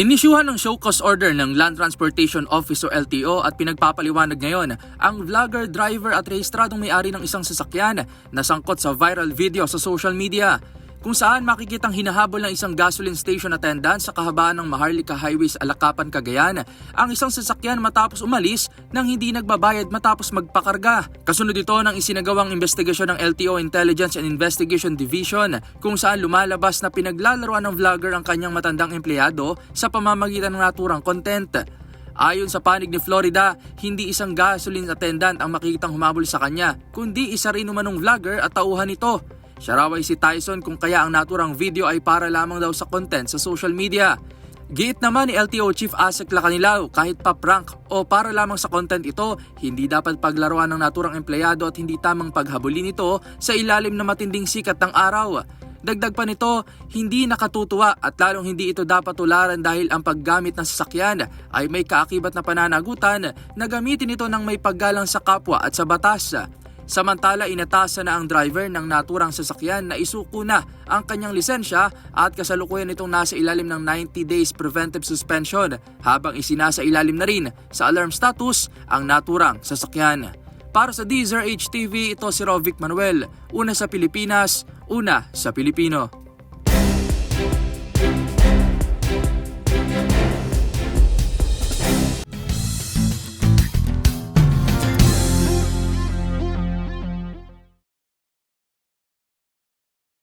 Inisyuhan ng show cause order ng Land Transportation Office o LTO at pinagpapaliwanag ngayon ang vlogger, driver at rehistradong may-ari ng isang sasakyan na sangkot sa viral video sa social media, kung saan makikitang hinahabol ng isang gasoline station attendant sa kahabaan ng Maharlika Highway sa Alakapan, Cagayan ang isang sasakyan matapos umalis nang hindi nagbabayad matapos magpakarga. Kasunod ito ng isinagawang investigasyon ng LTO Intelligence and Investigation Division kung saan lumalabas na pinaglalaroan ng vlogger ang kanyang matandang empleyado sa pamamagitan ng naturang content. Ayon sa panig ni Florida, hindi isang gasoline attendant ang makikitang humabol sa kanya, kundi isa rin umanong vlogger at tauhan nito. Siya raw ay si Tyson kung kaya ang naturang video ay para lamang daw sa content sa social media. Giit naman ni LTO Chief Asek Lacanilao, kahit pa prank o para lamang sa content ito, hindi dapat paglaruan ng naturang empleyado at hindi tamang paghabulin ito sa ilalim na matinding sikat ng araw. Dagdag pa nito, hindi nakatutuwa at lalong hindi ito dapat tularan dahil ang paggamit ng sasakyan ay may kaakibat na pananagutan na gamitin ito ng may paggalang sa kapwa at sa batas. Samantala, inatasan na ang driver ng naturang sasakyan na isuko na ang kanyang lisensya at kasalukuyan itong nasa ilalim ng 90 days preventive suspension habang isinasa ilalim na rin sa alarm status ang naturang sasakyan. Para sa DZRH TV, ito si Rovic Manuel, una sa Pilipinas, una sa Pilipino.